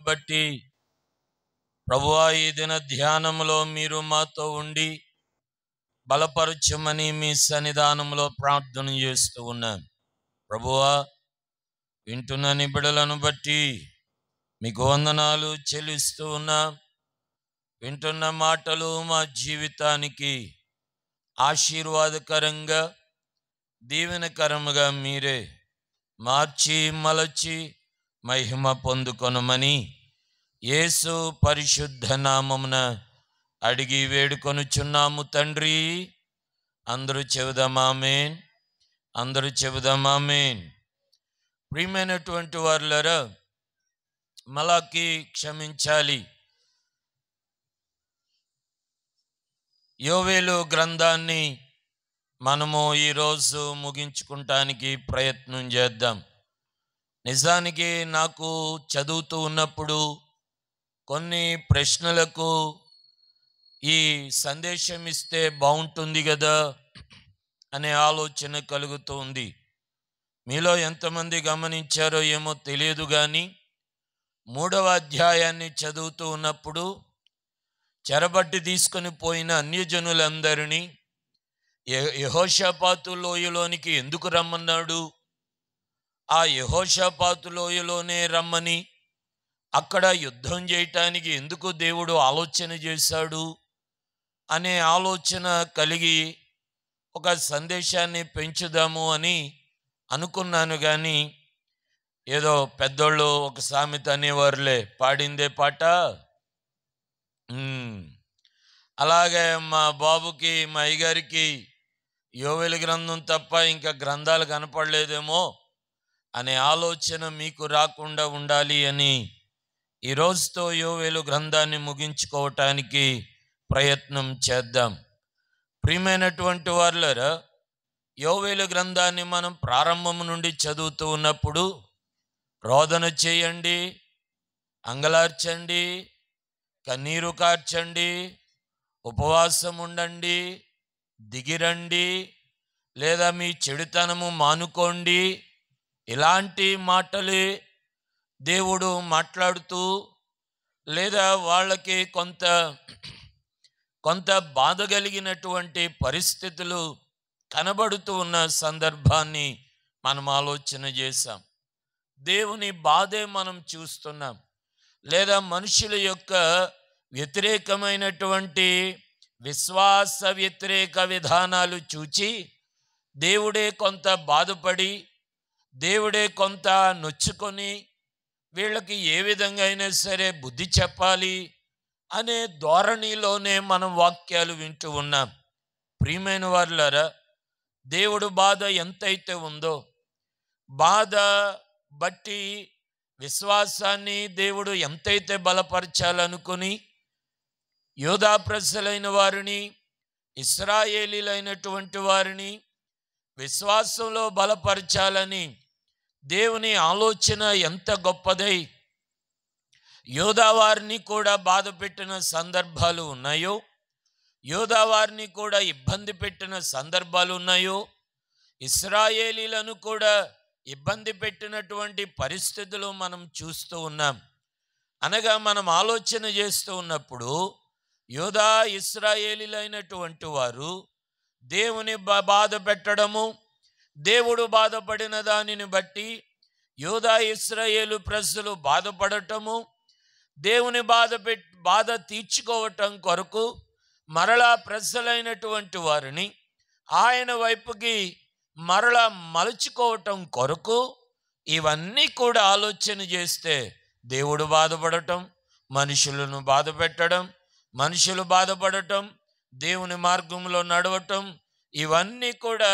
బట్టి ప్రభువా ఈ దిన ధ్యానంలో మీరు మాతో ఉండి బలపరచమని మీ సన్నిధానంలో ప్రార్థన చేస్తూ ఉన్నాం. ప్రభువా, వింటున్న నిబిడలను బట్టి మీకు వందనాలు చెల్లిస్తూ ఉన్నాం. వింటున్న మాటలు మా జీవితానికి ఆశీర్వాదకరంగా దీవెనకరముగా మీరే మార్చి మలచి మహిమ పొందుకొనమని యేసు పరిశుద్ధ నామమున అడిగి వేడుకొనుచున్నాము తండ్రి. అందరూ చెబుదాం ఆమేన్. అందరూ చెబుదాం ఆమేన్. ప్రియమైనటువంటి వారులారా, మలాకి క్షమించాలి యోవేలు గ్రంథాన్ని మనము ఈరోజు ముగించుకుంటానికి ప్రయత్నం చేద్దాం. నిజానికి నాకు చదువుతూ ఉన్నప్పుడు కొన్ని ప్రశ్నలకు ఈ సందేశం ఇస్తే బాగుంటుంది కదా అనే ఆలోచన కలుగుతుంది. మీలో ఎంతమంది గమనించారో ఏమో తెలియదు, కానీ 3వ అధ్యాయాన్ని చదువుతూ ఉన్నప్పుడు చెరబట్టి తీసుకొని పోయిన అన్యజనులందరినీ యెహోషాపాతు లోయలోనికి ఎందుకు రమ్మన్నాడు, ఆ యెహోషాపాతు లోయలోనే రమ్మని అక్కడ యుద్ధం చేయటానికి ఎందుకు దేవుడు ఆలోచన చేశాడు అనే ఆలోచన కలిగి ఒక సందేశాన్ని పెంచుదాము అని అనుకున్నాను. కానీ ఏదో పెద్దోళ్ళు ఒక సామెత అనేవారులే, పాడిందే పాట. అలాగే మా బాబుకి, మా అయ్యగారికి యోవేలు గ్రంథం తప్ప ఇంకా గ్రంథాలు కనపడలేదేమో అనే ఆలోచన మీకు రాకుండా ఉండాలి అని ఈ రోజుతో యోవేలు గ్రంథాన్ని ముగించుకోవటానికి ప్రయత్నం చేద్దాం. ప్రియమైనటువంటి వారులారా, యోవేలు గ్రంథాన్ని మనం ప్రారంభం నుండి చదువుతూ ఉన్నప్పుడు రోదన చేయండి, అంగలార్చండి, కన్నీరు కార్చండి, ఉపవాసం ఉండండి, దిగిరండి, లేదా మీ చెడుతనము మానుకోండి, ఇలాంటి మాటలే దేవుడు మాట్లాడుతూ, లేదా వాళ్ళకి కొంత బాధ కలిగినటువంటి పరిస్థితులు కనబడుతూ ఉన్న సందర్భాన్ని మనం ఆలోచన చేశాం. దేవుని బాధే మనం చూస్తున్నాం, లేదా మనుషుల యొక్క వ్యతిరేకమైనటువంటి విశ్వాస వ్యతిరేక విధానాలు చూచి దేవుడే కొంత బాధపడి, దేవుడే కొంత నొచ్చుకొని వీళ్ళకి ఏ విధంగా అయినా సరే బుద్ధి చెప్పాలి అనే ధోరణిలోనే మనం వాక్యాలు వింటూ ఉన్నాం. ప్రియమైన వారులారా, దేవుడు బాధ ఎంతైతే ఉందో, బాధ బట్టి విశ్వాసాన్ని దేవుడు ఎంతైతే బలపరచాలనుకుని యోధా ప్రజలైన వారిని, ఇశ్రాయేలీలైనటువంటి వారిని విశ్వాసంలో బలపరచాలని దేవుని ఆలోచన ఎంత గొప్పదై యోధా వారిని కూడా బాధ పెట్టిన సందర్భాలు ఉన్నాయో, యోధా వారిని కూడా ఇబ్బంది పెట్టిన సందర్భాలు ఉన్నాయో, ఇశ్రాయేలీలను కూడా ఇబ్బంది పెట్టినటువంటి పరిస్థితులు మనం చూస్తూ ఉన్నాం. అనగా మనం ఆలోచన చేస్తూ ఉన్నప్పుడు యోధా ఇశ్రాయేలీలైనటువంటి వారు దేవుని బాధ పెట్టడము, దేవుడు బాధపడిన దానిని బట్టి యోధా ఇశ్రాయేలు ప్రజలు బాధపడటము, దేవుని బాధ తీర్చుకోవటం కొరకు మరలా ప్రజలైనటువంటి వారిని ఆయన వైపుకి మరలా మలుచుకోవటం కొరకు ఇవన్నీ కూడా ఆలోచన చేస్తే దేవుడు బాధపడటం, మనుషులను బాధ పెట్టడం, మనుషులు బాధపడటం, దేవుని మార్గంలో నడవటం, ఇవన్నీ కూడా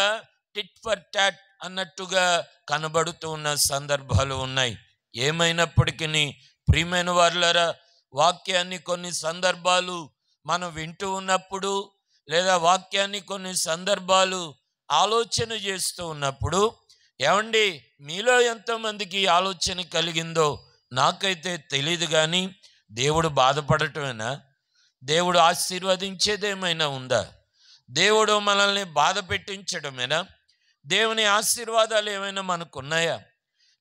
టిట్ ఫర్ టాట్ అన్నట్టుగా కనబడుతూ ఉన్న సందర్భాలు ఉన్నాయి. ఏమైనప్పటికీ ప్రియమైన వారులారా, వాక్యాన్ని కొన్ని సందర్భాలు మనం వింటూ ఉన్నప్పుడు, లేదా వాక్యాన్ని కొన్ని సందర్భాలు ఆలోచన చేస్తూ ఉన్నప్పుడు, ఏమండి మీలో ఎంతోమందికి ఆలోచన కలిగిందో నాకైతే తెలియదు, కానీ దేవుడు బాధపడటమేనా? దేవుడు ఆశీర్వదించేదేమైనా ఉందా? దేవుడు మనల్ని బాధ పెట్టించడమేనా? దేవుని ఆశీర్వాదాలు ఏమైనా మనకున్నాయా?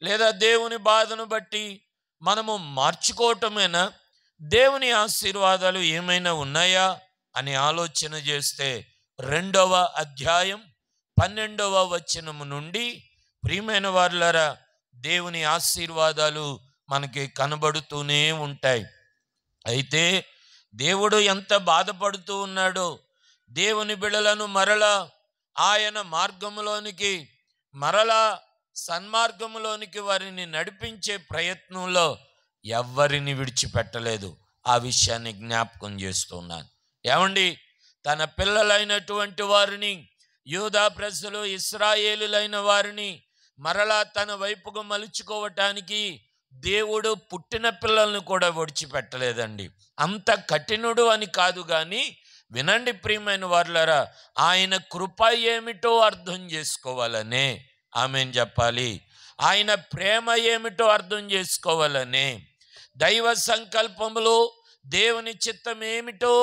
లేదా దేవుని బాధను బట్టి మనము మార్చుకోవటమేనా? దేవుని ఆశీర్వాదాలు ఏమైనా ఉన్నాయా అని ఆలోచన చేస్తే 2వ అధ్యాయం 12వ వచనము నుండి ప్రియమైన వారులారా దేవుని ఆశీర్వాదాలు మనకి కనబడుతూనే ఉంటాయి. అయితే దేవుడు ఎంత బాధపడుతూ ఉన్నాడో, దేవుని బిడ్డలను మరలా ఆయన మార్గములోనికి, మరలా సన్మార్గములోనికి వారిని నడిపించే ప్రయత్నంలో ఎవ్వరిని విడిచిపెట్టలేదు. ఆ విషయాన్ని జ్ఞాపకం చేస్తున్నాను. ఏమండి, తన పిల్లలైనటువంటి వారిని, యూదా ప్రజలు, ఇశ్రాయేలులైన వారిని మరలా తన వైపుకు మలుచుకోవటానికి దేవుడు పుట్టిన పిల్లల్ని కూడా విడిచిపెట్టలేదండి. అంత కఠినుడు అని కాదు, కానీ వినండి ప్రియమైన వారులారా, ఆయన కృప ఏమిటో అర్థం చేసుకోవాలనే, ఆమేన్ చెప్పాలి. ఆయన ప్రేమ ఏమిటో అర్థం చేసుకోవాలనే, దైవ సంకల్పములు, దేవుని చిత్తం ఏమిటో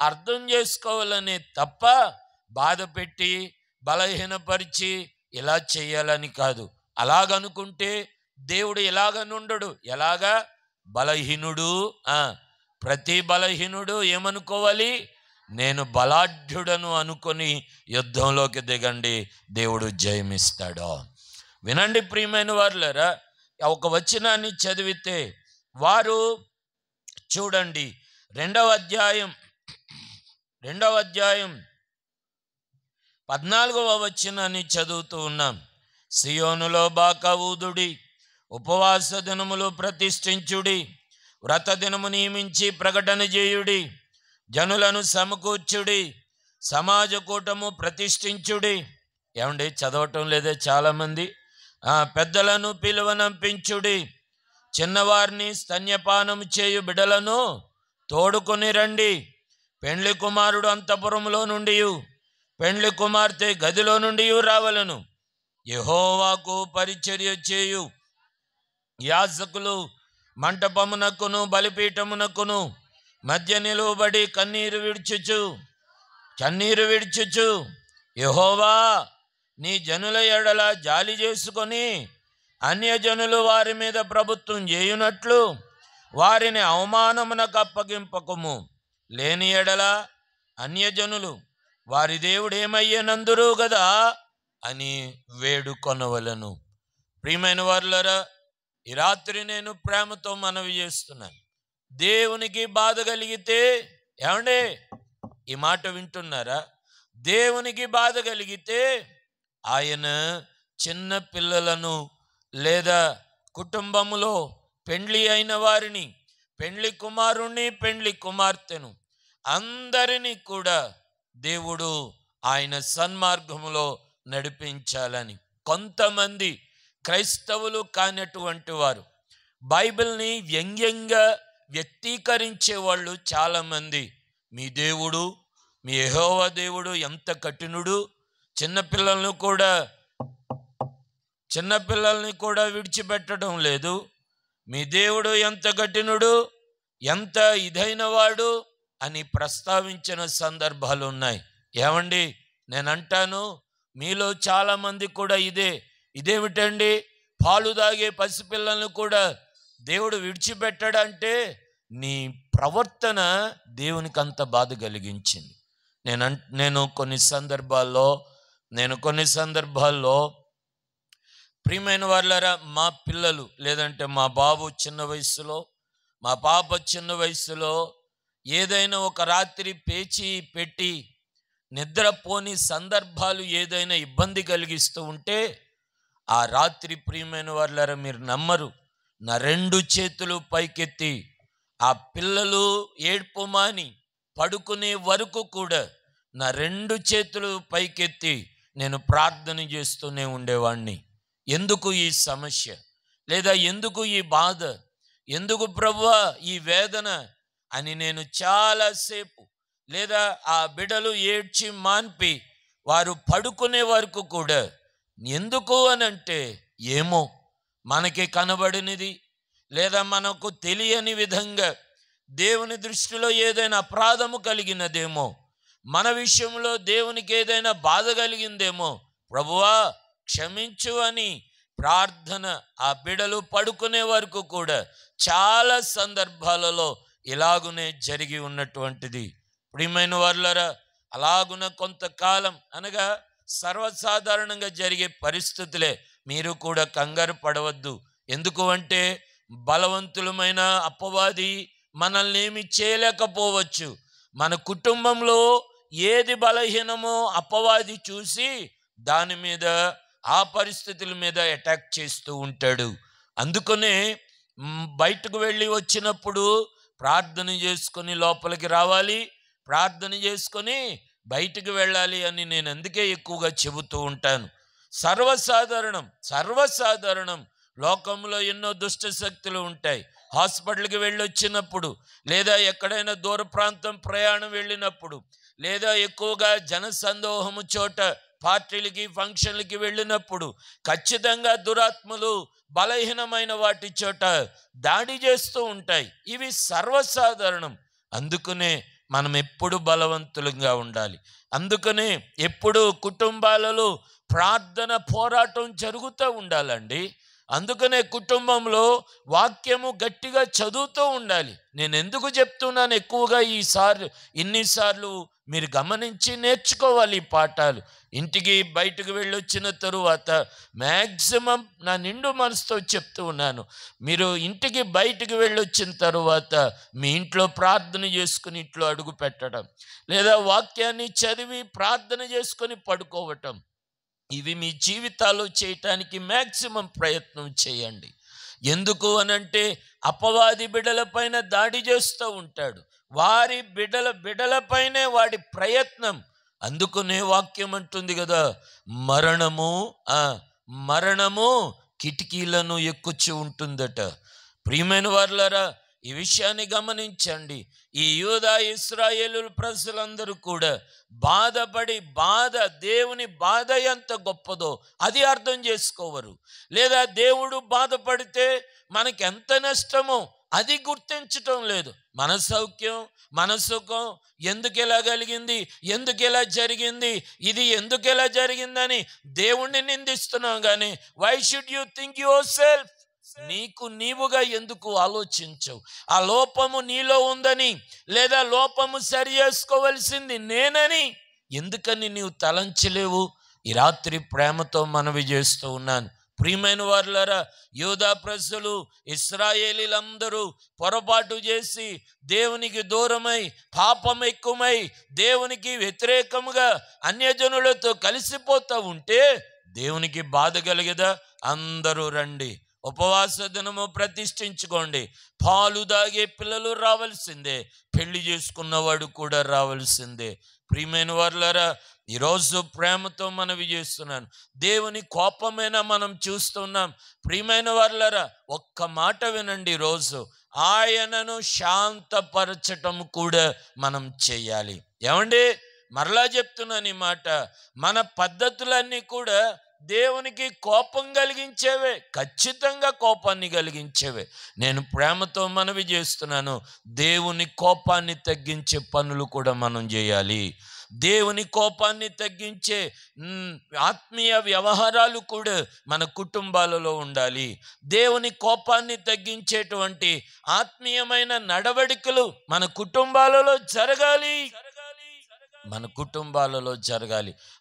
అర్థం చేసుకోవాలనే తప్ప బాధ పెట్టి బలహీనపరిచి ఇలా చేయాలని కాదు. అలాగనుకుంటే దేవుడు ఎలాగనుండడు. ఎలాగా? బలహీనుడు, ప్రతి బలహీనుడు ఏమనుకోవాలి? నేను బలాఢ్యుడను అనుకొని యుద్ధంలోకి దిగండి, దేవుడు జయమిస్తాడు. వినండి ప్రియమైన వారులారా, ఒక వచనాన్ని చదివితే వారు చూడండి, 2వ అధ్యాయం 14వ వచనాన్ని చదువుతూ ఉన్నాం. సియోనులో బాకా ఊదుడి, ఉపవాస దినములు ప్రతిష్ఠించుడి, వ్రత దినము నియమించి ప్రకటన చేయుడి, జనులను సమకూర్చుడి, సమాజ కూటము ప్రతిష్ఠించుడి. ఏమండి, చదవటం లేదే చాలామంది. పెద్దలను పిలువనంపించుడి, చిన్నవారిని స్తన్యపానము చేయు బిడలను తోడుకొని రండి. పెండ్లి కుమారుడు అంతఃపురములో నుండి, పెండ్లి కుమార్తె గదిలో నుండి రావలను. యెహోవాకు పరిచర్య చేయు యాజకులు మంటపమునకును బలిపీఠమునకును మధ్య నిలువబడి కన్నీరు విడుచుచు, యెహోవా నీ జనుల ఎడల జాలి చేసుకొని అన్యజనులు వారి మీద ప్రభుత్వం చేయునట్లు వారిని అవమానమునకు అప్పగింపకము. లేని ఎడల అన్యజనులు వారి దేవుడు ఏమయ్యనందురు గదా అని వేడుకొనవలను. ప్రియమైన వారులారా, ఈ రాత్రి నేను ప్రేమతో మనవి చేస్తున్నాను. దేవునికి బాధ కలిగితే, ఏమండి ఈ మాట వింటున్నారా? దేవునికి బాధ కలిగితే ఆయన చిన్న పిల్లలను లేదా కుటుంబములో పెండ్లి అయిన వారిని, పెండ్లి కుమారుణ్ణి, పెండ్లి కుమార్తెను అందరినీ కూడా దేవుడు ఆయన సన్మార్గములో నడిపించాలని. కొంతమంది క్రైస్తవులు కానటువంటి వారు బైబిల్ని వ్యంగ్యంగా వ్యక్తీకరించే వాళ్ళు చాలామంది, మీ దేవుడు, మీ యెహోవా దేవుడు ఎంత కఠినుడు, చిన్నపిల్లల్ని కూడా విడిచిపెట్టడం లేదు, మీ దేవుడు ఎంత కఠినుడు, ఎంత ఇదైన వాడు అని ప్రస్తావించిన సందర్భాలు ఉన్నాయి. ఏమండి, నేను అంటాను, మీలో చాలామంది కూడా ఇదేమిటండి, పాలు తాగే పసిపిల్లలను కూడా దేవుడు విడిచిపెట్టాడంటే నీ ప్రవర్తన దేవునికి అంత బాధ కలిగించింది. నేను కొన్ని సందర్భాల్లో ప్రియమైన వాళ్ళారా, మా పిల్లలు లేదంటే మా బాబు చిన్న వయసులో, మా పాప చిన్న వయసులో ఏదైనా ఒక రాత్రి పేచి పెట్టి నిద్రపోని సందర్భాలు ఏదైనా ఇబ్బంది కలిగిస్తూ ఉంటే, ఆ రాత్రి ప్రియమైన వాళ్ళారా మీరు నమ్మరు, నా 2 చేతులు పైకెత్తి ఆ పిల్లలు ఏడ్పు మాని పడుకునే వరకు కూడా నా 2 చేతులు పైకెత్తి నేను ప్రార్థన చేస్తూనే ఉండేవాడిని. ఎందుకు ఈ సమస్య, లేదా ఎందుకు ఈ బాధ, ఎందుకు ప్రభువా ఈ వేదన అని నేను చాలాసేపు, లేదా ఆ బిడ్డలు ఏడ్చి మాన్పి వారు పడుకునే వరకు కూడా, ఎందుకు అనంటే ఏమో మనకి కనబడినది లేదా మనకు తెలియని విధంగా దేవుని దృష్టిలో ఏదైనా అపరాధము కలిగినదేమో, మన విషయంలో దేవునికి ఏదైనా బాధ కలిగిందేమో, ప్రభువా క్షమించు అని ప్రార్థన ఆ బిడలు పడుకునే వరకు కూడా చాలా సందర్భాలలో ఇలాగునే జరిగి ఉన్నటువంటిది. ప్రియమైన వారులారా, అలాగున కొంతకాలం అనగా సర్వసాధారణంగా జరిగే పరిస్థితులే. మీరు కూడా కంగారు పడవద్దు. ఎందుకు అంటే బలవంతులమైన అపవాది మనల్ని ఏమి చేయలేకపోవచ్చు. మన కుటుంబంలో ఏది బలహీనమో అపవాది చూసి దాని మీద, ఆ పరిస్థితుల మీద అటాక్ చేస్తూ ఉంటాడు. అందుకనే బయటకు వెళ్ళి వచ్చినప్పుడు ప్రార్థన చేసుకొని లోపలికి రావాలి, ప్రార్థన చేసుకొని బయటికి వెళ్ళాలి అని నేను అందుకే ఎక్కువగా చెబుతూ ఉంటాను. సర్వసాధారణం లోకంలో ఎన్నో దుష్ట శక్తులు ఉంటాయి. హాస్పిటల్కి వెళ్ళొచ్చినప్పుడు, లేదా ఎక్కడైనా దూర ప్రాంతం ప్రయాణం వెళ్ళినప్పుడు, లేదా ఎక్కువగా జనసందోహము చోట పార్టీలకి ఫంక్షన్లకి వెళ్ళినప్పుడు ఖచ్చితంగా దురాత్మలు బలహీనమైన వాటి చోట దాడి చేస్తూ ఉంటాయి. ఇవి సర్వసాధారణం. అందుకనే మనం ఎప్పుడు బలవంతులుగా ఉండాలి. అందుకనే ఎప్పుడు కుటుంబాలలో ప్రార్థన పోరాటం జరుగుతూ ఉండాలండి. అందుకనే కుటుంబంలో వాక్యము గట్టిగా చదువుతూ ఉండాలి. నేను ఎందుకు చెప్తున్నాను ఎక్కువగా ఇన్నిసార్లు మీరు గమనించి నేర్చుకోవాలి ఈ పాఠాలు. ఇంటికి బయటకు వెళ్ళొచ్చిన తరువాత మ్యాక్సిమం నా నిండు మనసుతో చెప్తూ ఉన్నాను, మీరు ఇంటికి బయటకు వెళ్ళొచ్చిన తరువాత మీ ఇంట్లో ప్రార్థన చేసుకుని ఇంట్లో అడుగు పెట్టడం, లేదా వాక్యాన్ని చదివి ప్రార్థన చేసుకొని పడుకోవటం, ఇవి మీ జీవితాల్లో చేయటానికి మ్యాక్సిమం ప్రయత్నం చేయండి. ఎందుకు అనంటే అపవాది బిడ్డలపైన దాడి చేస్తూ ఉంటాడు. వారి బిడ్డలపైనే వాడి ప్రయత్నం. అందుకునే వాక్యం అంటుంది కదా, మరణము కిటికీలను ఎక్కుచ్చి ఉంటుందట. ప్రియమైన వారులారా, ఈ విషయాన్ని గమనించండి. ఈ యూదా ఇశ్రాయేలు ప్రజలందరూ కూడా దేవుని బాధ ఎంత గొప్పదో అది అర్థం చేసుకోవరు. లేదా దేవుడు బాధపడితే మనకి ఎంత నష్టమో అది గుర్తించటం లేదు. మన సౌఖ్యం, మన సుఖం ఎందుకు ఇలా కలిగింది, ఎందుకు ఇలా జరిగింది, ఇది ఎందుకు ఇలా జరిగిందని దేవుణ్ణి నిందిస్తున్నాం. కానీ why should you think yourself? నీకు నీవుగా ఎందుకు ఆలోచించవు? ఆ లోపము నీలో ఉందని, లేదా లోపము సరి చేసుకోవలసింది నేనని ఎందుకని నీవు తలంచలేవు? ఈ రాత్రి ప్రేమతో మనవి చేస్తూ ఉన్నాను. ప్రియమైన వారులారా, యూదా ప్రజలు, ఇశ్రాయేలీలందరూ పొరపాటు చేసి దేవునికి దూరమై, పాపం ఎక్కువై, దేవునికి వ్యతిరేకముగా అన్యజనులతో కలిసిపోతూ ఉంటే దేవునికి బాధ కలిగదా? అందరూ రండి, ఉపవాస దినము ప్రతిష్ఠించుకోండి, పాలు దాగే పిల్లలు రావాల్సిందే, పెళ్లి చేసుకున్నవాడు కూడా రావాల్సిందే. ప్రియమైన వారులారా, ఈరోజు ప్రేమతో మనవి చేస్తున్నాను. దేవుని కోపమైనా మనం చూస్తున్నాం. ప్రియమైన వారులారా, ఒక్క మాట వినండి. రోజు ఆయనను శాంతపరచటం కూడా మనం చేయాలి. ఏమండి, మరలా చెప్తున్నాను ఈ మాట, మన పద్ధతులన్నీ కూడా దేవునికి కోపం కలిగించేవే, ఖచ్చితంగా కోపాన్ని కలిగించేవే. నేను ప్రేమతో మనవి చేస్తున్నాను, దేవుని కోపాన్ని తగ్గించే పనులు కూడా మనం చేయాలి. దేవుని కోపాన్ని తగ్గించే ఆత్మీయ వ్యవహారాలు కూడా మన కుటుంబాలలో ఉండాలి. దేవుని కోపాన్ని తగ్గించేటువంటి ఆత్మీయమైన నడవడికలు మన కుటుంబాలలో జరగాలి.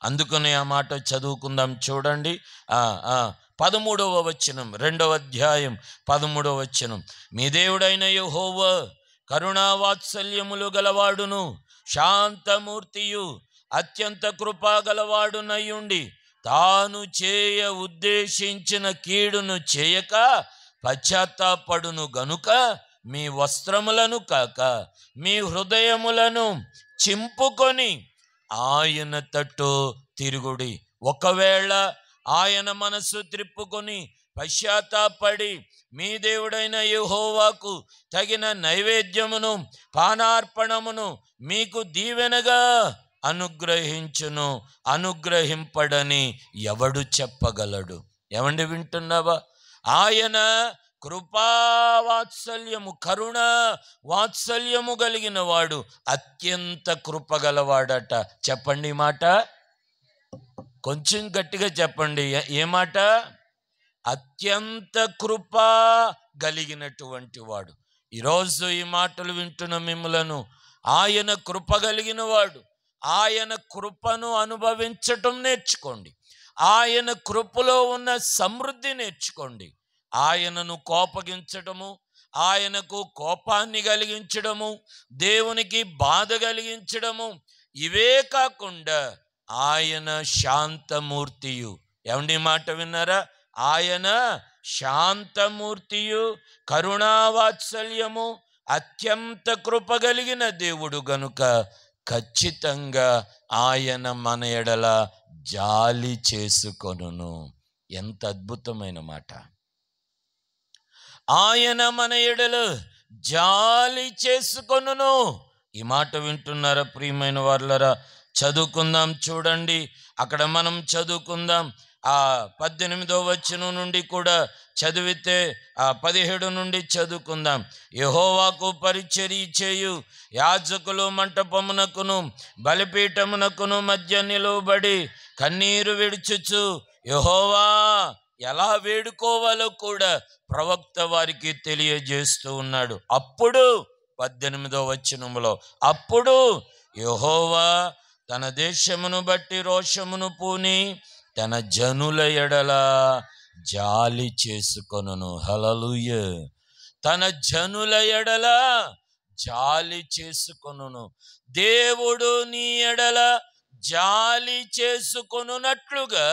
అందుకనే ఆ మాట చదువుకుందాం. చూడండి, 13వ వచనం, 2వ అధ్యాయం 13వ వచనం. మీ దేవుడైన యెహోవా కరుణా వాత్సల్యములు గలవాడును, శాంతమూర్తియు, అత్యంత కృపా గలవాడునయుండి, తాను చేయ ఉద్దేశించిన కీడును చేయక పశ్చాత్తాపడును గనుక మీ వస్త్రములను కాక మీ హృదయములను చింపుకొని ఆయన తట్టు తిరుగుడి. ఒకవేళ ఆయన మనసు త్రిప్పుకొని పశ్చాత్తాపడి మీ దేవుడైన యెహోవాకు తగిన నైవేద్యమును పానార్పణమును మీకు దీవెనగా అనుగ్రహించును, అనుగ్రహింపడని ఎవడు చెప్పగలడు? ఏమండి, వింటున్నావా? ఆయన కృపావాత్సల్యము, కరుణ వాత్సల్యము కలిగిన వాడు, అత్యంత కృపగలవాడట. చెప్పండి ఈ మాట, కొంచెం గట్టిగా చెప్పండి. ఏ మాట? అత్యంత కృపా కలిగినటువంటి వాడు. ఈరోజు ఈ మాటలు వింటున్న మిమ్ములను ఆయన కృప కలిగిన వాడు. ఆయన కృపను అనుభవించటం నేర్చుకోండి. ఆయన కృపలో ఉన్న సమృద్ధి నేర్చుకోండి. ఆయనను కోపగించటము, ఆయనకు కోపాన్ని కలిగించడము, దేవునికి బాధ కలిగించడము, ఇవే కాకుండా ఆయన శాంతమూర్తియు. ఏమండి మాట విన్నారా? ఆయన శాంతమూర్తియు, కరుణావాత్సల్యము, అత్యంత కృప కలిగిన దేవుడు గనుక ఖచ్చితంగా ఆయన మన ఎడల జాలి చేసుకొనును. ఎంత అద్భుతమైన మాట! ఆయన మన ఎడల జాలి చేసుకొనును. ఈ మాట వింటున్నారా ప్రియమైన వారులారా? చదువుకుందాం, చూడండి. అక్కడ మనం చదువుకుందాం. ఆ 18వ వచనం నుండి కూడా చదివితే 17 నుండి చదువుకుందాం. యెహోవాకు పరిచర్య చేయు యాజకులు మంటపమునకును బలిపీఠమునకును మధ్య నిలువబడి కన్నీరు విడుచుచు యెహోవా ఎలా వేడుకోవాలో కూడా ప్రవక్త వారికి తెలియజేస్తూ ఉన్నాడు. అప్పుడు 18వ వచనములో, అప్పుడు యెహోవా తన దేశమును బట్టి రోషమును పూని తన జనుల ఎడల జాలి చేసుకొనును. హల్లెలూయా! తన జనుల ఎడల జాలి చేసుకొనును. దేవుడు నీ ఎడల జాలి చేసుకొనున్నట్లుగా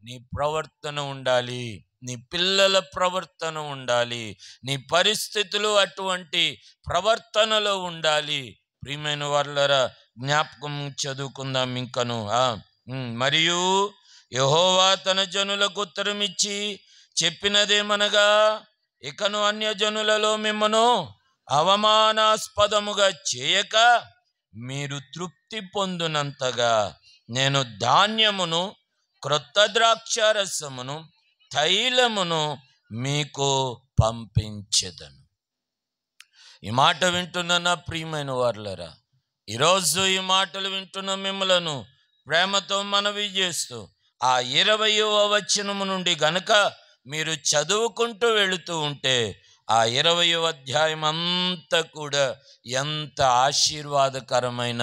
నీ ప్రవర్తన ఉండాలి, నీ పిల్లల ప్రవర్తన ఉండాలి, నీ పరిస్థితులు అటువంటి ప్రవర్తనలో ఉండాలి. ప్రియమైన వారులారా, జ్ఞాపకం చదువుకుందాం ఇంకను. మరియు యెహోవా తన జనులకు ఉత్తరమిచ్చి చెప్పినదేమనగా, ఇకను అన్యజనులలో మిమ్మను అవమానాస్పదముగా చేయక మీరు తృప్తి పొందునంతగా నేను ధాన్యమును, క్రొత్త ద్రాక్షారసమును, తైలమును మీకు పంపించెదను. ఈ మాట వింటున్న నా ప్రియమైన వారులారా, ఈరోజు ఈ మాటలు వింటున్న మిమ్మలను ప్రేమతో మనవి చేస్తూ ఆ 20వ వచనము నుండి గనక మీరు చదువుకుంటూ వెళుతూ ఉంటే ఆ 20వ అధ్యాయం అంతా కూడా ఎంత ఆశీర్వాదకరమైన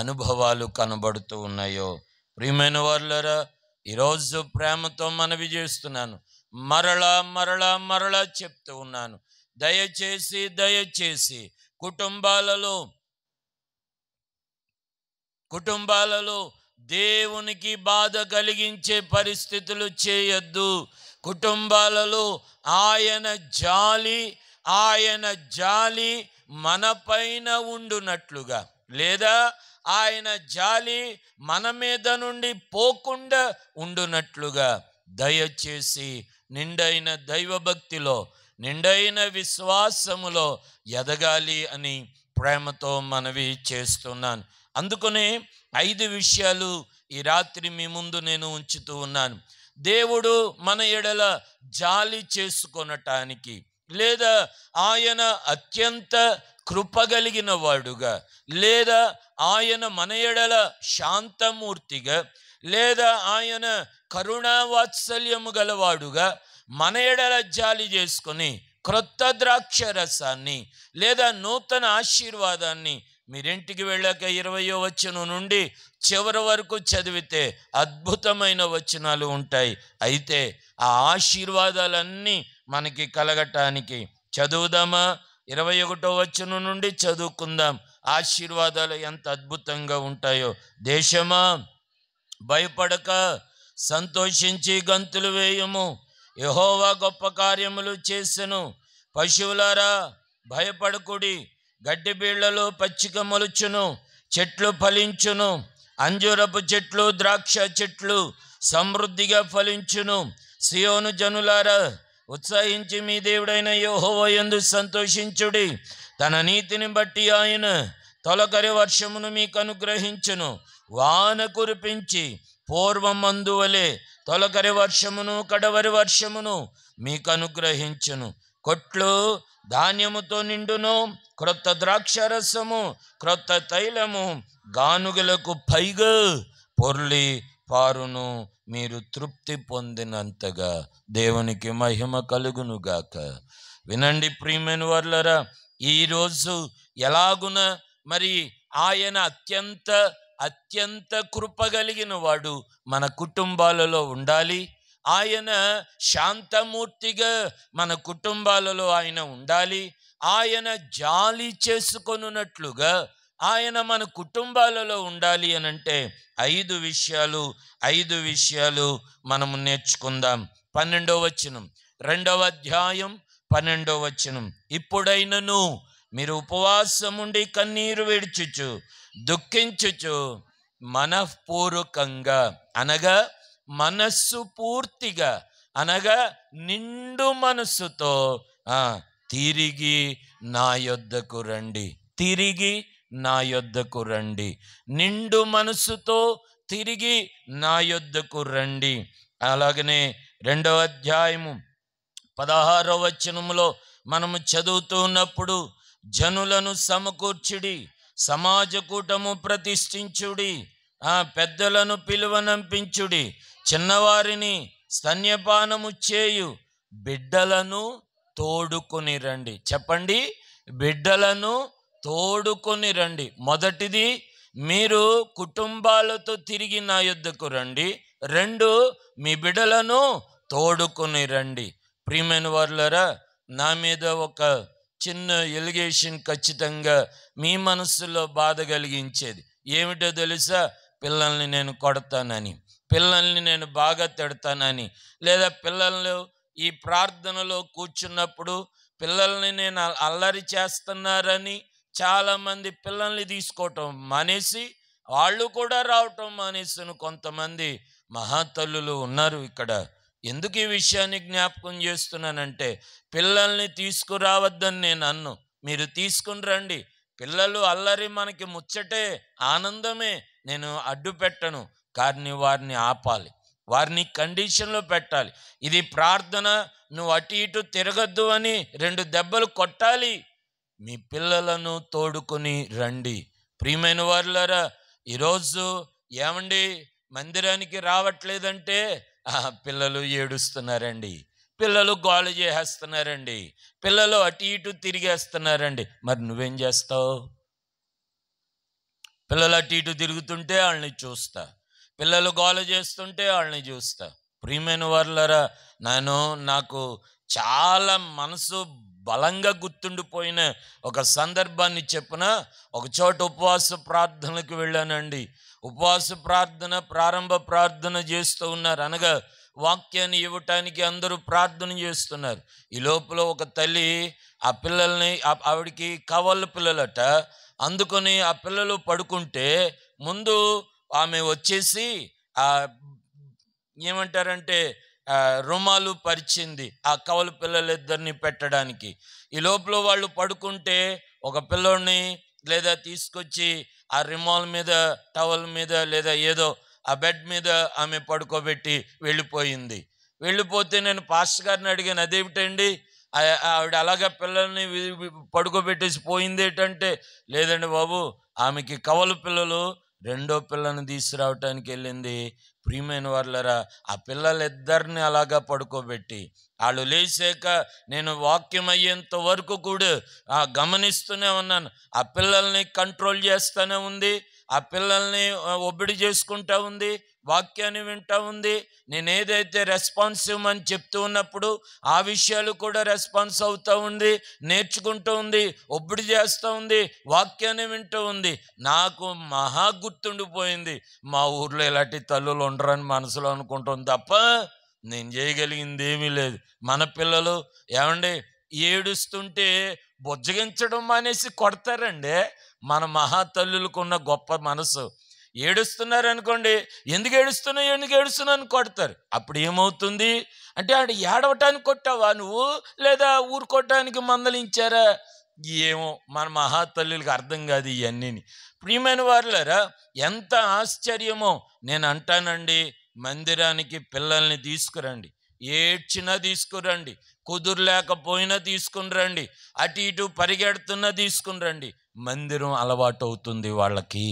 అనుభవాలు కనబడుతూ ఉన్నాయో. ప్రియమైన వారులారా, ఈరోజు ప్రేమతో మనవి చేస్తున్నాను, మరలా మరలా మరలా చెప్తూ ఉన్నాను, దయచేసి దయచేసి కుటుంబాలలో దేవునికి బాధ కలిగించే పరిస్థితులు చేయొద్దు. కుటుంబాలలో ఆయన జాలి మన పైన ఉండునట్లుగా, లేదా ఆయన జాలి మన మీద నుండి పోకుండా ఉండునట్లుగా దయచేసి నిండైన దైవభక్తిలో, నిండైన విశ్వాసములో ఎదగాలి అని ప్రేమతో మనవి చేస్తున్నాను. అందుకనే 5 విషయాలు ఈ రాత్రి మీ ముందు నేను ఉంచుతూ ఉన్నాను. దేవుడు మన ఎడల జాలి చేసుకొనటానికి, లేదా ఆయన అత్యంత కృపగలిగిన వాడుగా, లేదా ఆయన మన ఎడల శాంతమూర్తిగా, లేదా ఆయన కరుణావాత్సల్యము గలవాడుగా మన ఎడల జాలి చేసుకొని క్రొత్త ద్రాక్ష రసాన్ని లేదా నూతన ఆశీర్వాదాన్ని మీరింటికి వెళ్ళాక 20వ వచనం నుండి చివరి వరకు చదివితే అద్భుతమైన వచనాలు ఉంటాయి. అయితే ఆ ఆశీర్వాదాలన్నీ మనకి కలగటానికి చదువుదామా? 21వ వచనం నుండి చదువుకుందాం. ఆశీర్వాదాలు ఎంత అద్భుతంగా ఉంటాయో. దేశమా భయపడక సంతోషించి గంతులు వేయము, యెహోవా గొప్ప కార్యములు చేసెను. పశువులారా భయపడకుడి, గడ్డి బీళ్లలో పచ్చిక మొలుచును, చెట్లు ఫలించును, అంజూరపు చెట్లు ద్రాక్ష చెట్లు సమృద్ధిగా ఫలించును. సియోను జనులారా ఉత్సాహించి మీ దేవుడైన యెహోవా యందు సంతోషించుడి. తన నీతిని బట్టి ఆయన తొలకరి వర్షమును మీకు అనుగ్రహించును. వాన కురిపించి పూర్వమందు వలె తొలకరి వర్షమును కడవరి వర్షమును మీకు అనుగ్రహించును. కొట్లు ధాన్యముతో నిండును, క్రొత్త ద్రాక్షరసము, క్రొత్త తైలము గానుగలకు పైగా పొర్లి పారును. మీరు తృప్తి పొందినంతగా దేవునికి మహిమ కలుగునుగాక. వినండి ప్రియమైన వారులారా, ఈరోజు ఎలాగున మరి ఆయన అత్యంత కృప కలిగిన వాడు మన కుటుంబాలలో ఉండాలి. ఆయన శాంతమూర్తిగా మన కుటుంబాలలో ఆయన ఉండాలి. ఆయన జాలి చేసుకొనున్నట్లుగా ఆయన మన కుటుంబాలలో ఉండాలి అనంటే 5 విషయాలు మనము నేర్చుకుందాం. 12వ వచనం, 2వ అధ్యాయం 12వ వచనం. ఇప్పుడైనను మీరు ఉపవాసముండి కన్నీరు విడుచుచు దుఃఖించుచు మనఃపూర్వకంగా అనగా మనస్సు పూర్తిగా అనగా నిండు మనస్సుతో తిరిగి నా యొద్దకు రండి. తిరిగి నా యొద్దకు రండి. నిండు మనస్సుతో తిరిగి నా యొద్దకు రండి. అలాగనే 2వ అధ్యాయము 16వ వచనములో మనము చదువుతూ ఉన్నప్పుడు, జనులను సమకూర్చుడి, సమాజ కూటము ప్రతిష్ఠించుడి, పెద్దలను పిలువనంపించుడి, చిన్నవారిని స్తన్యపానము చేయు బిడ్డలను తోడుకొని రండి. చెప్పండి, బిడ్డలను తోడుకొని రండి. మొదటిది, మీరు కుటుంబాలతో తిరిగి నా యొద్దకు రండి. 2, మీ బిడ్డలను తోడుకొని రండి. ప్రియమైన వారులారా, నా మీద ఒక చిన్న ఎలిగేషన్ ఖచ్చితంగా మీ మనస్సులో బాధ కలిగించేది. ఏమిటో తెలుసా? పిల్లల్ని నేను కొడతానని, పిల్లల్ని నేను బాగా తిడతానని, లేదా పిల్లలు ఈ ప్రార్థనలో కూర్చున్నప్పుడు పిల్లల్ని నేను అల్లరి చేస్తున్నారని చాలామంది పిల్లల్ని తీసుకోవటం మానేసి వాళ్ళు కూడా రావటం మానేసిన కొంతమంది మహాతల్లులు ఉన్నారు ఇక్కడ. ఎందుకు ఈ విషయాన్ని జ్ఞాపకం చేస్తున్నానంటే, పిల్లల్ని తీసుకురావద్దని నేను అన్ను, మీరు తీసుకుని రండి. పిల్లలు అల్లరి మనకి ముచ్చటే, ఆనందమే, నేను అడ్డు పెట్టను. కానీ వారిని ఆపాలి, వారిని కండిషన్లో పెట్టాలి. ఇది ప్రార్థన, నువ్వు అటు ఇటు తిరగద్దు అని 2 దెబ్బలు కొట్టాలి. మీ పిల్లలను తోడుకొని రండి. ప్రియమైన వారులారా, ఈరోజు ఏమండి మందిరానికి రావట్లేదంటే పిల్లలు ఏడుస్తున్నారండి, పిల్లలు గోల చేసేస్తున్నారండి, పిల్లలు అటు ఇటు తిరిగేస్తున్నారండి. మరి నువ్వేం చేస్తావు? పిల్లలు అటు ఇటు తిరుగుతుంటే వాళ్ళని చూస్తా, పిల్లలు గోల చేస్తుంటే వాళ్ళని చూస్తా. ప్రియమైన వారులారా, నాకు చాలా మనసు బలంగా గుర్తుండిపోయిన ఒక సందర్భాన్ని చెప్పిన. ఒక చోట ఉపవాస ప్రార్థనకు వెళ్ళానండి. ఉపవాస ప్రార్థన, ప్రారంభ ప్రార్థన చేస్తూ ఉన్నారు. అనగా వాక్యాన్ని ఇవ్వటానికి అందరూ ప్రార్థన చేస్తున్నారు. ఈ లోపల ఒక తల్లి ఆ పిల్లల్ని, ఆవిడికి కవళ్ళ పిల్లలట, అందుకొని ఆ పిల్లలు పడుకుంటే ముందు ఆమె వచ్చేసి ఏమంటారంటే రుమాలు పరిచింది ఆ కవల పిల్లలిద్దరిని పెట్టడానికి. ఈ లోపల వాళ్ళు పడుకుంటే ఒక పిల్లోడిని లేదా తీసుకొచ్చి ఆ రిమాల్ మీద, టవల్ మీద, లేదా ఏదో ఆ బెడ్ మీద ఆమె పడుకోబెట్టి వెళ్ళిపోయింది. వెళ్ళిపోతే నేను పాస్టర్ గారిని అడిగాను, అదేమిటండి ఆవిడ అలాగా పిల్లల్ని పడుకోబెట్టేసి పోయింది ఏంటంటే, లేదండి బాబు, ఆమెకి కవల పిల్లలు 2వ పిల్లని తీసుకురావటానికి వెళ్ళింది. ప్రియమైన వారులారా, ఆ పిల్లలిద్దరిని అలాగా పడుకోబెట్టి వాళ్ళు లేచాక నేను వాక్యం అయ్యేంత వరకు కూడా గమనిస్తూనే ఉన్నాను. ఆ పిల్లల్ని కంట్రోల్ చేస్తూనే ఉంది, ఆ పిల్లల్ని ఒబ్బిడి చేసుకుంటా ఉంది, వాక్యాన్ని వింటా ఉంది. నేను ఏదైతే రెస్పాన్సివ్ అని చెప్తూ ఉన్నప్పుడు ఆ విషయాలు కూడా రెస్పాన్స్ అవుతూ ఉంది, నేర్చుకుంటూ ఉంది, ఒబ్బిడి చేస్తూ ఉంది, వాక్యాన్ని వింటూ ఉంది. నాకు మహా గుర్తుండిపోయింది. మా ఊర్లో ఇలాంటి తల్లులు ఉండరని మనసులో అనుకుంటుంది తప్ప నేను చేయగలిగింది ఏమీ లేదు. మన పిల్లలు ఏమండి ఏడుస్తుంటే బుజ్జగించడం మానేసి కొడతారండి. మన మహాతల్లులకున్న గొప్ప మనసు. ఏడుస్తున్నారనుకోండి, ఎందుకు ఏడుస్తున్నాను కొడతారు. అప్పుడు ఏమవుతుంది అంటే, ఆడు ఏడవటానికి కొట్టావా నువ్వు, లేదా ఊరుకోవటానికి మందలించారా? ఏమో మన మహాతల్లులకు అర్థం కాదు ఇవన్నీ. ప్రియమైన వారులారా, ఎంత ఆశ్చర్యమో నేను అంటానండి. మందిరానికి పిల్లల్ని తీసుకురండి, ఏడ్చినా తీసుకురండి, కుదురులేకపోయినా తీసుకుని రండి, అటు ఇటు పరిగెడుతున్నా తీసుకుని రండి. మందిరం అలవాటు అవుతుంది వాళ్ళకి.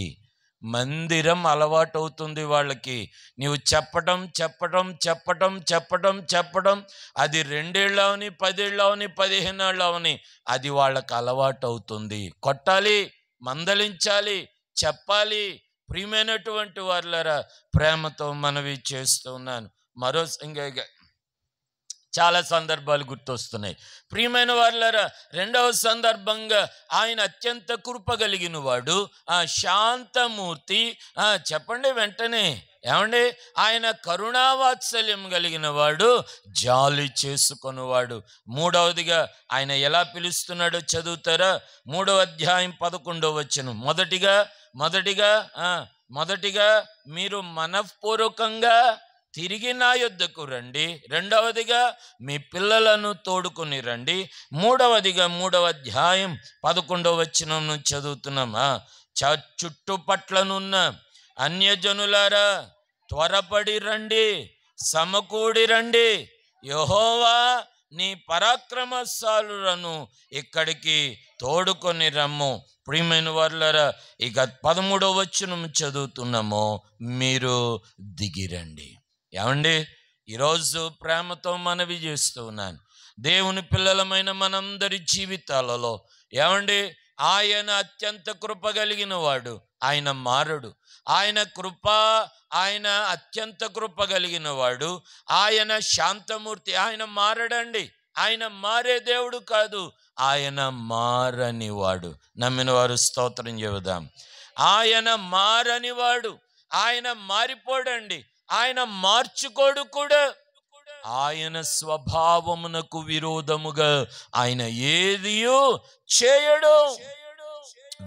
మందిరం అలవాటవుతుంది వాళ్ళకి. నీవు చెప్పటం చెప్పటం చెప్పటం చెప్పటం చెప్పటం, అది 2 ఏళ్ళు అవని, 10 ఏళ్ళు అవని, 15 ఏళ్ళు అవని, అది వాళ్ళకి అలవాటవుతుంది. కొట్టాలి, మందలించాలి, చెప్పాలి. ప్రియమైనటువంటి వారులారా, ప్రేమతో మనవి చేస్తున్నాను. చాలా సందర్భాలు గుర్తొస్తున్నాయి. ప్రియమైన వారులారా, 2వ సందర్భంగా ఆయన అత్యంత కృప కలిగిన వాడు, శాంతమూర్తి. చెప్పండి వెంటనే, ఏమండి? ఆయన కరుణావాత్సల్యం కలిగిన వాడు, జాలి చేసుకొనివాడు. 3వదిగా ఆయన ఎలా పిలుస్తున్నాడో చదువుతారా? 3వ అధ్యాయం 11వ వచనం. మొదటిగా మీరు మనఃపూర్వకంగా తిరిగి నా యొద్దకు రండి. 2వదిగా మీ పిల్లలను తోడుకొని రండి. 3వదిగా 3వ అధ్యాయం 11వ వచనం నుంచి చదువుతున్నామా? చుట్టుపట్లనున్న అన్యజనులారా, త్వరపడి రండి, సమకూడి రండి, యెహోవా నీ పరాక్రమశాలులను ఇక్కడికి తోడుకొని రమ్ము. ప్రియమైన వారులారా, ఇక 13వ వచనం చదువుతున్నాము, మీరు దిగిరండి. ఏమండి? ఈరోజు ప్రేమతో మనవి చేస్తూ ఉన్నాను, దేవుని పిల్లలమైన మనందరి జీవితాలలో, ఏమండి, ఆయన అత్యంత కృప కలిగిన వాడు. ఆయన మారడు. ఆయన అత్యంత కృప కలిగిన వాడు. ఆయన శాంతమూర్తి. ఆయన మారడండి. ఆయన మారే దేవుడు కాదు, ఆయన మారని వాడు. నమ్మిన వారు స్తోత్రం చెబుదాం. ఆయన మారని వాడు. ఆయన మారిపోడండి. ఆయన మార్చుకోడు కూడా. ఆయన స్వభావమునకు విరోధముగా ఆయన ఏదియో చేయడు.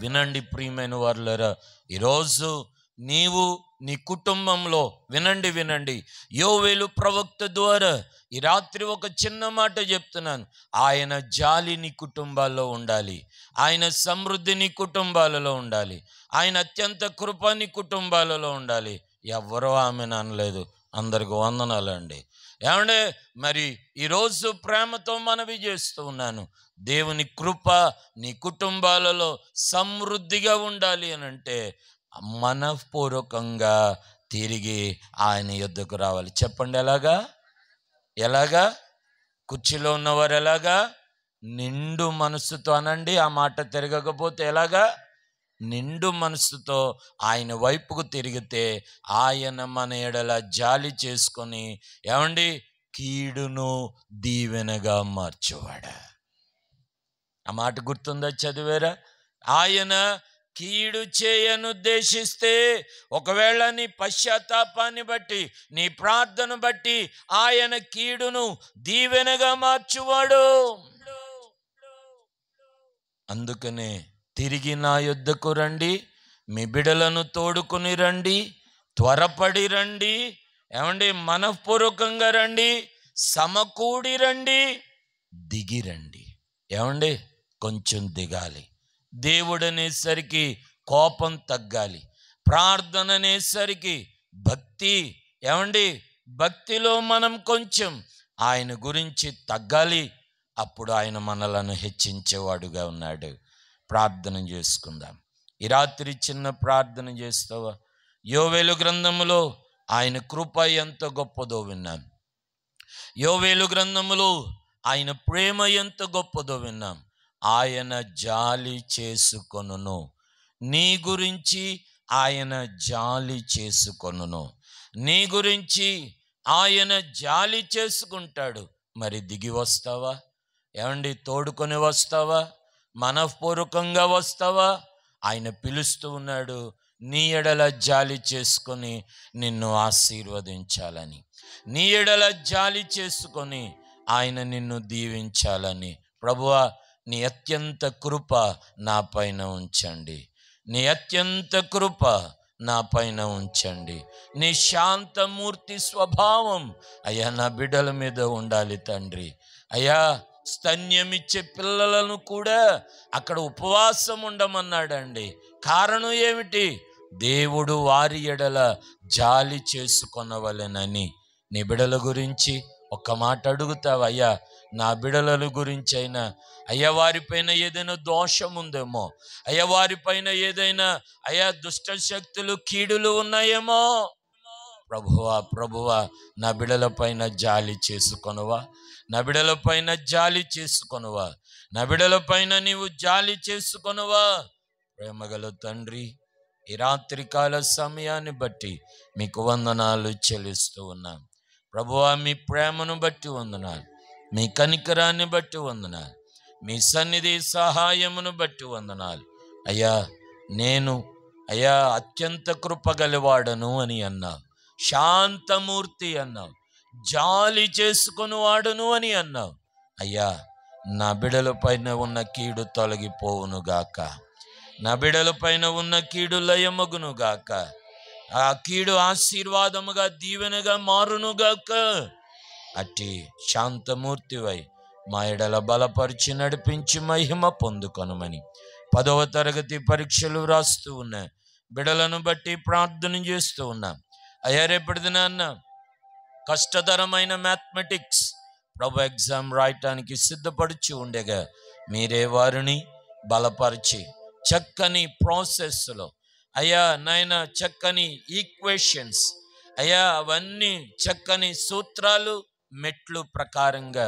వినండి ప్రియమైన వారులారా, ఈరోజు నీవు నీ కుటుంబంలో వినండి, యోవేలు ప్రవక్త ద్వారా ఈ రాత్రి ఒక చిన్న మాట చెప్తున్నాను. ఆయన జాలి నీ కుటుంబాల్లో ఉండాలి. ఆయన సమృద్ధి నీ కుటుంబాలలో ఉండాలి. ఆయన అత్యంత కృప నీ కుటుంబాలలో ఉండాలి. ఎవరో ఆమెను అనలేదు. అందరికి వందనాలండి. ఏమంటే మరి ఈరోజు ప్రేమతో మనవి చేస్తూ ఉన్నాను, దేవుని కృప నీ కుటుంబాలలో సమృద్ధిగా ఉండాలి అని అంటే మనఃపూర్వకంగా తిరిగి ఆయన యొద్దకు రావాలి. చెప్పండి, ఎలాగా? కుర్చీలో ఉన్నవారు ఎలాగా? నిండు మనసుతో అనండి. ఆ మాట తిరగకపోతే ఎలాగా? నిండు మనసుతో ఆయన వైపుకు తిరిగితే ఆయన మన ఎడల జాలి చేసుకొని, ఏమండి, కీడును దీవెనగా మార్చేవాడా. ఆ మాట గుర్తుందా? చదివారా? ఆయన కీడు చేయనుద్దేశిస్తే, ఒకవేళ నీ పశ్చాత్తాపాన్ని బట్టి, నీ ప్రార్థన బట్టి ఆయన కీడును దీవెనగా మార్చువాడు. అందుకనే తిరిగి నా యొద్దకు రండి, మీ బిడలను తోడుకుని రండి, త్వరపడి రండి, ఏమండి, మనఃపూర్వకంగా రండి, సమకూడి రండి, దిగిరండి. ఏమండి, కొంచెం దిగాలి. దేవుడు అనేసరికి కోపం తగ్గాలి. ప్రార్థన అనేసరికి భక్తి, ఏమండి, భక్తిలో మనం కొంచెం ఆయన గురించి తగ్గాలి. అప్పుడు ఆయన మనలను హెచ్చించేవాడుగా ఉన్నాడు. ప్రార్థన చేసుకుందాం. ఈ రాత్రి చిన్న ప్రార్థన చేస్తావా? యోవేలు గ్రంథములో ఆయన కృప ఎంత గొప్పదో విన్నాం. యోవేలు గ్రంథములో ఆయన ప్రేమ ఎంత గొప్పదో విన్నాం. ఆయన జాలి చేసుకొనును. నీ గురించి ఆయన జాలి చేసుకొనును. నీ గురించి ఆయన జాలి చేసుకుంటాడు. మరి దిగి వస్తావా? ఏమండి, తోడుకొని వస్తావా? మనఃపూర్వకంగా వస్తావా? ఆయన పిలుస్తూ ఉన్నాడు, నీ ఎడల జాలి చేసుకొని నిన్ను ఆశీర్వదించాలని, నీ ఎడల జాలి చేసుకొని ఆయన నిన్ను దీవించాలని. ప్రభువా, నీ అత్యంత కృప నా పైన ఉంచండి. నీ అత్యంత కృప నా పైన ఉంచండి. నీ శాంతమూర్తి స్వభావం అయ్యా నా బిడ్డల మీద ఉండాలి తండ్రి. అయ్యా, స్తన్యమిచ్చే పిల్లలను కూడా అక్కడ ఉపవాసం ఉండమన్నాడండి. కారణం ఏమిటి? దేవుడు వారి ఎడల జాలి చేసుకొనవలెనని. నీ బిడల గురించి ఒక్క మాట అడుగుతావు, అయ్యా నా బిడల గురించి అయినా, అయ్యా వారిపైన ఏదైనా దోషం ఉందేమో, అయ్యా వారిపైన ఏదైనా అయ్యా దుష్ట శక్తులు కీడులు ఉన్నాయేమో, ప్రభువా నా బిడల పైన జాలి చేసుకొనువా, నా బిడల పైన జాలి చేసుకొనువా, నా బిడల పైన నీవు జాలి చేసుకొనువా. ప్రేమగల తండ్రి, ఈ రాత్రికాల సమయాన్ని బట్టి మీకు వందనాలు చెల్లిస్తూ ఉన్నాం. ప్రభువా మీ ప్రేమను బట్టి వందనాలు, మీ కనికరాన్ని బట్టి వందనాలు, మీ సన్నిధి సహాయమును బట్టి వందనాలు. అయ్యా నేను అయ్యా అత్యంత కృపగలవాడను అని అన్నావు, శాంతమూర్తి అన్నావు, జాలి చేసుకుని వాడును అని అన్నావు. అయ్యా నా బిడల పైన ఉన్న కీడు తొలగిపోవునుగాక, నా బిడల పైన ఉన్న కీడు లయమగునుగాక, ఆ కీడు ఆశీర్వాదముగా దీవెనగా మారునుగాక. అట్టి శాంతమూర్తివై మా ఎడల బలపరిచి నడిపించి మహిమ పొందుకొనమని 10వ తరగతి పరీక్షలు వ్రాస్తూ ఉన్నా బిడలను బట్టి ప్రార్థన చేస్తూ ఉన్నాం. అయ్యా రేపటి దినాన్న కష్టతరమైన మ్యాథమెటిక్స్ ప్రభు ఎగ్జామ్ రాయటానికి సిద్ధపడుచు ఉండగా మీరే వారిని బలపరిచి చక్కని ప్రాసెస్లో అయ్యా నాయన చక్కని ఈక్వేషన్స్ అయ్యా అవన్నీ చక్కని సూత్రాలు మెట్లు ప్రకారంగా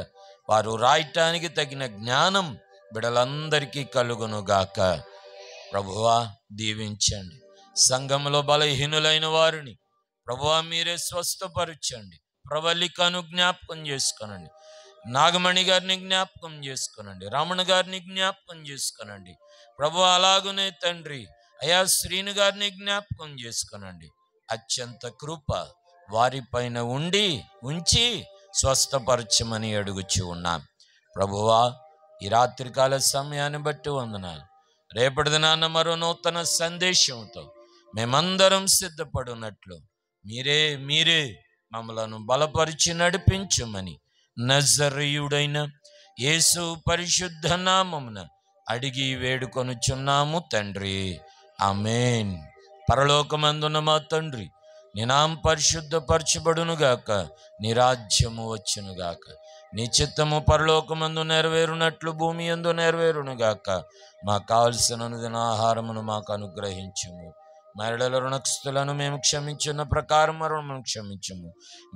వారు రాయటానికి తగిన జ్ఞానం బిడలందరికీ కలుగునుగాక. ప్రభువా దీవించండి. సంఘంలో బలహీనులైన వారిని ప్రభువా మీరే స్వస్థపరచండి. ప్రవళికను జ్ఞాపకం చేసుకొనండి, నాగమణి గారిని జ్ఞాపకం చేసుకొనండి, రమణ గారిని జ్ఞాపకం చేసుకొనండి. ప్రభువా అలాగునే తండ్రి అయా శ్రీను గారిని జ్ఞాపకం చేసుకొనండి. అత్యంత కృప వారిపైన ఉంచి స్వస్థపరచమని అడుగుచూ ఉన్నాం. ప్రభువా ఈ రాత్రికాల సమయాన్ని బట్టి వందనాలు. రేపటి దినాన్న మరో నూతన సందేశంతో మేమందరం సిద్ధపడినట్లు మీరే మమ్మలను బలపరిచి నడిపించుమని నజరీయుడైన యేసు పరిశుద్ధ నామమున అడిగి వేడుకొనుచున్నాము తండ్రి, ఆమేన్. పరలోకమందున మా తండ్రి, నీ నామం పరిశుద్ధపరచబడునుగాక, నీ రాజ్యము వచ్చునుగాక, నీ చిత్తము పరలోకమందు నెరవేరునట్లు భూమి యందు నెరవేరునుగాక. మాకు కావలసిన అనుదిన ఆహారమును మాకు అనుగ్రహించుము. మరల రుణస్థులను మేము క్షమించిన ప్రకారం రుణమును క్షమించుము.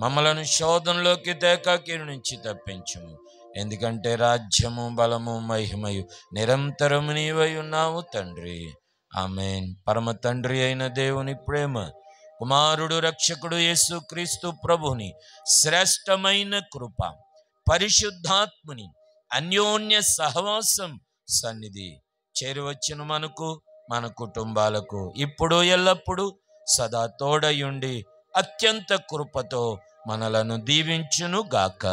మమ్మలను శోధనలోకి తేక కీడు నుంచి తప్పించుము. ఎందుకంటే రాజ్యము బలము మహిమయు నిరంతరము నీవై ఉన్నావు తండ్రి, ఆమేన్. పరమ తండ్రి అయిన దేవుని ప్రేమ, కుమారుడు రక్షకుడు యేసు క్రీస్తు ప్రభుని శ్రేష్టమైన కృప, పరిశుద్ధాత్ముని అన్యోన్య సహవాసం సన్నిధి చేరువచ్చిన మనకు మన కుటుంబాలకు ఇప్పుడు ఎల్లప్పుడూ సదా తోడయుండి అత్యంత కృపతో మనలను దీవించును గాక.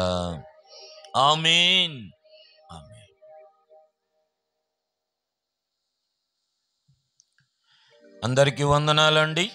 ఆమేన్. ఆమేన్. అందరికీ వందనాలండి.